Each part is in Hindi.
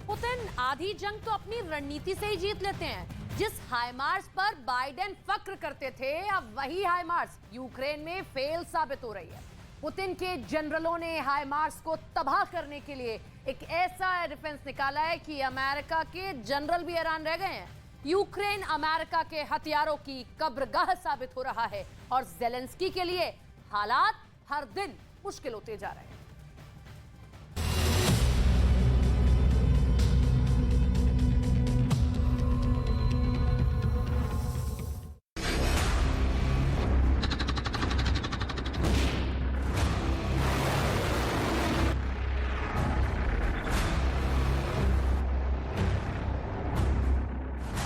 पुतिन आधी जंग तो अपनी रणनीति से ही जीत लेते हैं। जिस हाइमार्स पर बाइडेन फक्र करते थे, अब वही हाइमार्स यूक्रेन में फेल साबित हो रही है। पुतिन के जनरलों ने हाइमार्स को तबाह करने के लिए एक ऐसा डिफेंस निकाला है कि अमेरिका के जनरल भी हैरान रह गए हैं। यूक्रेन अमेरिका के हथियारों की कब्रगाह साबित हो रहा है और ज़ेलेंस्की के लिए हालात हर दिन मुश्किल होते जा रहे हैं।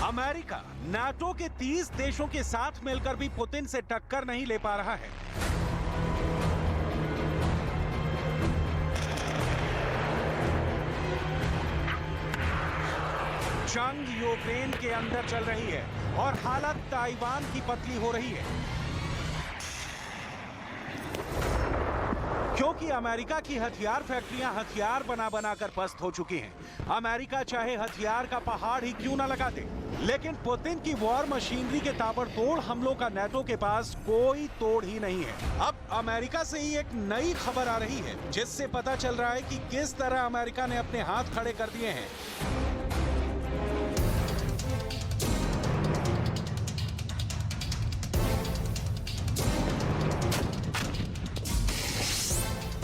अमेरिका नाटो के 30 देशों के साथ मिलकर भी पुतिन से टक्कर नहीं ले पा रहा है। जंग यूक्रेन के अंदर चल रही है और हालत ताइवान की पतली हो रही है, क्योंकि अमेरिका की हथियार फैक्ट्रियां हथियार बना बनाकर पस्त हो चुकी हैं। अमेरिका चाहे हथियार का पहाड़ ही क्यों न लगा दे, लेकिन पुतिन की वॉर मशीनरी के ताबड़तोड़ हमलों का नाटो के पास कोई तोड़ ही नहीं है। अब अमेरिका से ही एक नई खबर आ रही है, जिससे पता चल रहा है कि किस तरह अमेरिका ने अपने हाथ खड़े कर दिए हैं।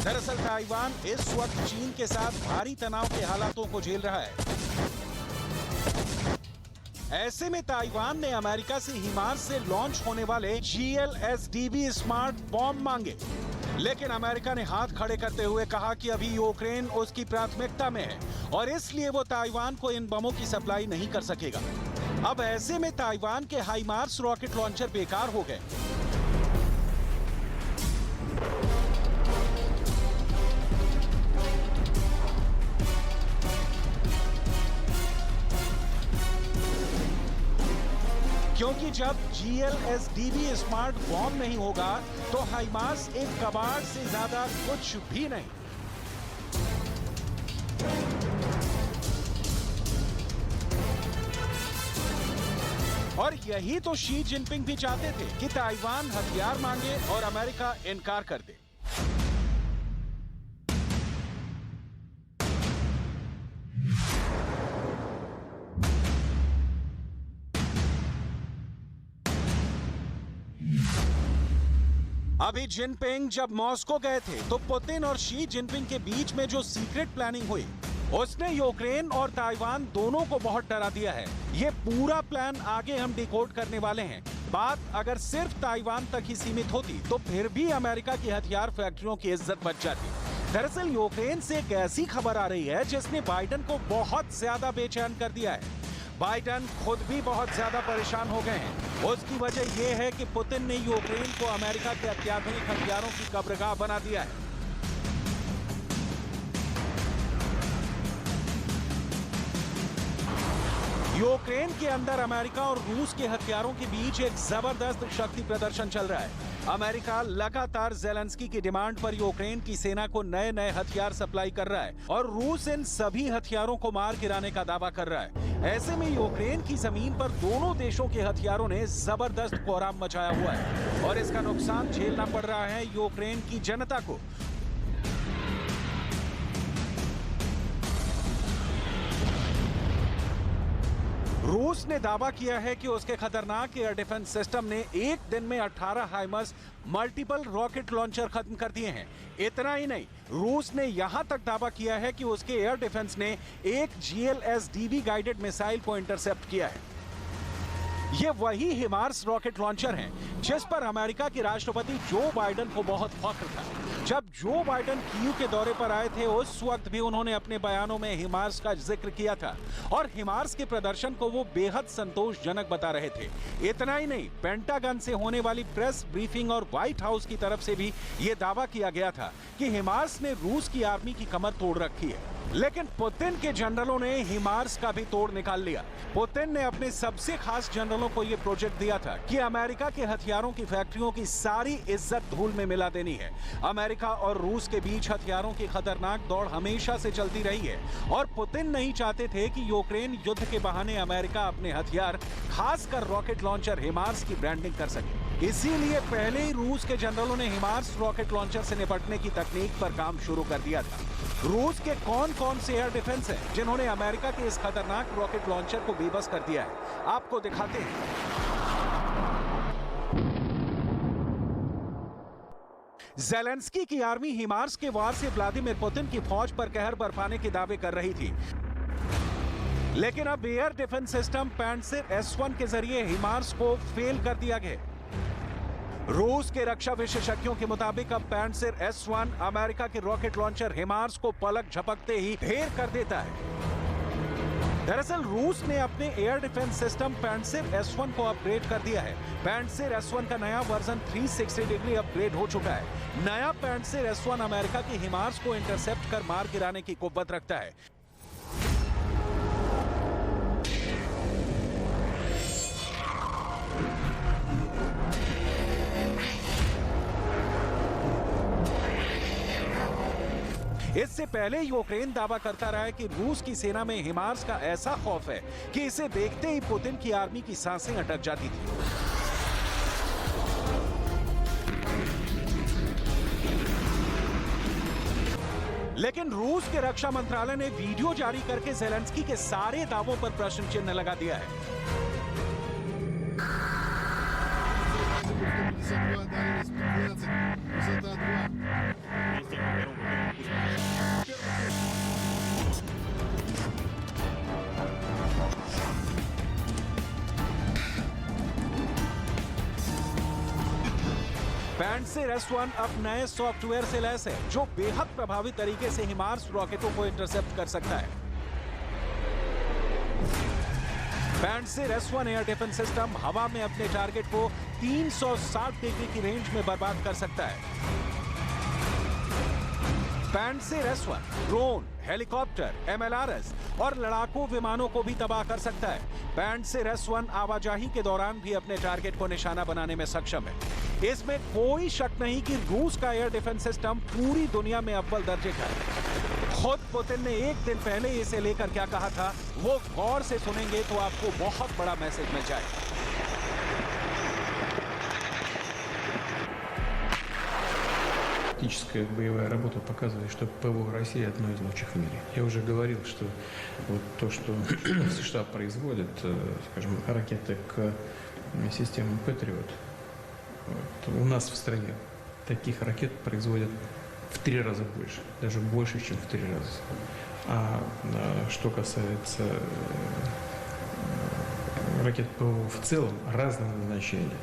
दरअसल ताइवान इस वक्त चीन के साथ भारी तनाव के हालातों को झेल रहा है। ऐसे में ताइवान ने अमेरिका से हिमार्स से लॉन्च होने वाले GLSDB स्मार्ट बॉम्ब मांगे, लेकिन अमेरिका ने हाथ खड़े करते हुए कहा कि अभी यूक्रेन उसकी प्राथमिकता में है और इसलिए वो ताइवान को इन बमों की सप्लाई नहीं कर सकेगा। अब ऐसे में ताइवान के हाइमार्स रॉकेट लॉन्चर बेकार हो गए। क्योंकि जब GLSDB स्मार्ट बॉम्ब नहीं होगा तो हाइमार्स एक कबाड़ से ज्यादा कुछ भी नहीं। और यही तो शी जिनपिंग भी चाहते थे कि ताइवान हथियार मांगे और अमेरिका इनकार कर दे। अभी जिनपिंग जब मॉस्को गए थे तो पुतिन और शी जिनपिंग के बीच में जो सीक्रेट प्लानिंग हुई, उसने यूक्रेन और ताइवान दोनों को बहुत डरा दिया है। ये पूरा प्लान आगे हम डिकोड करने वाले हैं। बात अगर सिर्फ ताइवान तक ही सीमित होती तो फिर भी अमेरिका की हथियार फैक्ट्रियों की इज्जत बच जाती। दरअसल यूक्रेन से एक ऐसी खबर आ रही है जिसने बाइडेन को बहुत ज्यादा बेचैन कर दिया है। बाइडेन खुद भी बहुत ज्यादा परेशान हो गए हैं। उसकी वजह यह है कि पुतिन ने यूक्रेन को अमेरिका के अत्याधुनिक हथियारों की कब्रगाह बना दिया है। यूक्रेन के अंदर अमेरिका और रूस के हथियारों के बीच एक जबरदस्त शक्ति प्रदर्शन चल रहा है। अमेरिका लगातार ज़ेलेंस्की की डिमांड पर यूक्रेन की सेना को नए नए हथियार सप्लाई कर रहा है और रूस इन सभी हथियारों को मार गिराने का दावा कर रहा है। ऐसे में यूक्रेन की जमीन पर दोनों देशों के हथियारों ने जबरदस्त कोहराम मचाया हुआ है और इसका नुकसान झेलना पड़ रहा है यूक्रेन की जनता को। रूस ने दावा किया है कि उसके खतरनाक एयर डिफेंस सिस्टम ने एक दिन में 18 हाइमर्स मल्टीपल रॉकेट लॉन्चर खत्म कर दिए हैं। इतना ही नहीं, रूस ने यहां तक दावा किया है कि उसके एयर डिफेंस ने एक GLSDB गाइडेड मिसाइल को इंटरसेप्ट किया है। ये वही हिमार्स रॉकेट लॉन्चर हैं जिस पर अमेरिका के राष्ट्रपति जो बाइडेन को बहुत फख्र था। जब जो बाइडेन कीव के दौरे पर आए थे उस वक्त भी उन्होंने अपने बयानों में हिमार्स का जिक्र किया था और हिमार्स के प्रदर्शन को वो बेहद संतोषजनक बता रहे थे। इतना ही नहीं, पेंटागन से होने वाली प्रेस ब्रीफिंग और व्हाइट हाउस की तरफ से भी ये दावा किया गया था कि हिमार्स ने रूस की आर्मी की कमर तोड़ रखी है। लेकिन पुतिन के जनरलों ने हिमार्स का भी तोड़ निकाल लिया। पुतिन ने अपने सबसे खास जनरलों को यह प्रोजेक्ट दिया था कि अमेरिका के हथियारों की फैक्ट्रियों की सारी इज्जत धूल में मिला देनी है। अमेरिका और रूस के बीच हथियारों की खतरनाक दौड़ हमेशा से चलती रही है और पुतिन नहीं चाहते थे कि यूक्रेन युद्ध के बहाने अमेरिका अपने हथियार, खासकर रॉकेट लॉन्चर हिमार्स की ब्रांडिंग कर सके। इसीलिए पहले ही रूस के जनरलों ने हिमार्स रॉकेट लॉन्चर से निपटने की तकनीक पर काम शुरू कर दिया था। रूस के कौन-कौन से एयर डिफेंस हैं जिन्होंने अमेरिका के इस खतरनाक रॉकेट लॉन्चर को बेबस कर दिया है, आपको दिखाते हैं। ज़ेलेंस्की की आर्मी हिमार्स के वार से व्लादिमीर पुतिन की फौज पर कहर बरपाने के दावे कर रही थी, लेकिन अब एयर डिफेंस सिस्टम पैंट्सिर S-1 के जरिए हिमार्स को फेल कर दिया गया। रूस के रक्षा विशेषज्ञों के मुताबिक अब पैंट्सिर S-1 अमेरिका के रॉकेट लॉन्चर हिमार्स को पलक झपकते ही ढेर कर देता है। दरअसल रूस ने अपने एयर डिफेंस सिस्टम पैंट्सिर S-1 को अपग्रेड कर दिया है। पैंट्सिर S-1 का नया वर्जन 360 डिग्री अपग्रेड हो चुका है। नया पैंट्सिर S-1 अमेरिका के हिमार्स को इंटरसेप्ट कर मार गिराने की कुव्वत रखता है। इससे पहले यूक्रेन दावा करता रहा है कि रूस की सेना में हिमार्स का ऐसा खौफ है कि इसे देखते ही पुतिन की आर्मी की सांसें अटक जाती थी। लेकिन रूस के रक्षा मंत्रालय ने वीडियो जारी करके ज़ेलेंस्की के सारे दावों पर प्रश्न चिन्ह लगा दिया है। पैंट्सिर S-1 अब नए सॉफ्टवेयर से लैस है जो बेहद प्रभावी तरीके से हिमार्स रॉकेटों को इंटरसेप्ट कर सकता है। पैंट्सिर S-1 एयर डिफेंस सिस्टम हवा में अपने टारगेट को 360 डिग्री की रेंज में बर्बाद कर सकता है। पैंट्सिर S-1 ड्रोन, हेलीकॉप्टर, MLRS और लड़ाकू विमानों को भी तबाह कर सकता है। पैंट्सिर S-1 आवाजाही के दौरान भी अपने टारगेट को निशाना बनाने में सक्षम है। इसमें कोई शक नहीं कि रूस का एयर डिफेंस सिस्टम पूरी दुनिया में अव्वल दर्जे का है। खुद पुतिन ने एक दिन पहले इसे लेकर क्या कहा था, वो गौर से सुनेंगे तो आपको बहुत बड़ा मैसेज मिल जाएगा। Практическая боевая работа показывает, что ПВО России одно из лучших в мире. Я уже говорил, что вот то, что США производят, скажем, ракеты к системам Patriot, у нас в стране таких ракет производят в 3 раза больше, даже больше, чем в 3 раза. А что касается ракет ПВО в целом, разного назначения,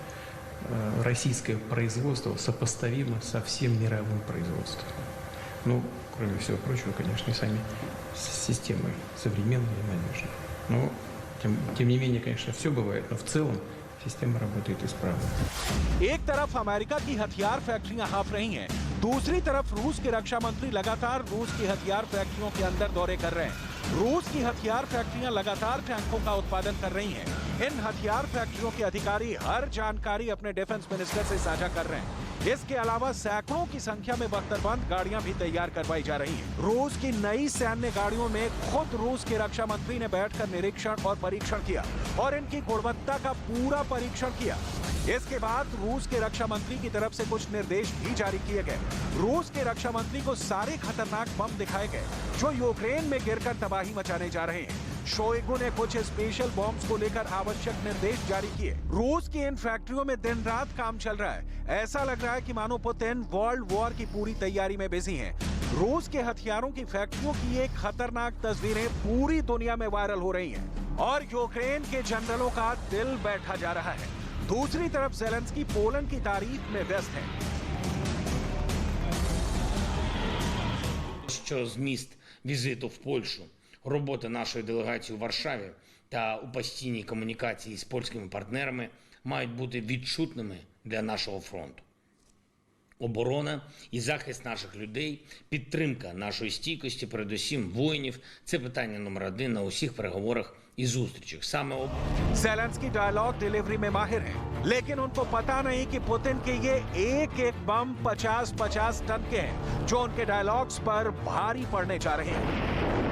российское производство сопоставимо со всем мировым производством. Ну, кроме всего прочего, конечно, и сами системы современные и надежные. Но, тем не менее, конечно, все бывает, но в целом सिस्टम работает исправно। एक तरफ अमेरिका की हथियार फैक्ट्रियां हाँफ रही हैं, दूसरी तरफ रूस के रक्षा मंत्री लगातार रूस की हथियार फैक्ट्रियों के अंदर दौरे कर रहे हैं। रूस की हथियार फैक्ट्रियां लगातार टैंकों का उत्पादन कर रही हैं। इन हथियार फैक्ट्रियों के अधिकारी हर जानकारी अपने डिफेंस मिनिस्टर से साझा कर रहे हैं। इसके अलावा सैकड़ों की संख्या में बख्तरबंद गाड़ियां भी तैयार करवाई जा रही हैं। रूस की नई सैन्य गाड़ियों में खुद रूस के रक्षा मंत्री ने बैठकर निरीक्षण और परीक्षण किया और इनकी गुणवत्ता का पूरा परीक्षण किया। इसके बाद रूस के रक्षा मंत्री की तरफ से कुछ निर्देश भी जारी किए गए। रूस के रक्षा मंत्री को सारे खतरनाक बम दिखाए गए जो यूक्रेन में गिरकर तबाही मचाने जा रहे हैं। शोइगु ने कुछ स्पेशल बॉम्ब्स को लेकर आवश्यक निर्देश जारी किए। रूस की इन फैक्ट्रियों में दिन रात काम चल रहा है। ऐसा लग रहा है कि मानो पुतिन वर्ल्ड वॉर की पूरी तैयारी में बिजी हैं। रूस के हथियारों की फैक्ट्रियों की ये खतरनाक तस्वीरें पूरी दुनिया में वायरल हो रही हैं और यूक्रेन के जनरलों का दिल बैठा जा रहा है। दूसरी तरफ ज़ेलेंस्की पोलैंड की तारीफ में व्यस्त है। Що зміст візиту в Польщу, роботи нашої делегації у Варшаві та у постійній комунікації з польськими партнерами мають бути відчутними для нашого фронту. Оборона і захист наших людей, підтримка нашої стійкості, передусім воїнів – це питання номер один на усіх переговорах і зустрічах. Саме ज़ेलेंस्की डायलॉग डिलीवरी में माहिर है, लेकिन उनको पता नहीं कि पुतिन के ये एक बम 50-50 टन के हैं, जो उनके डायलॉग्स पर भारी पड़ने जा रहे हैं।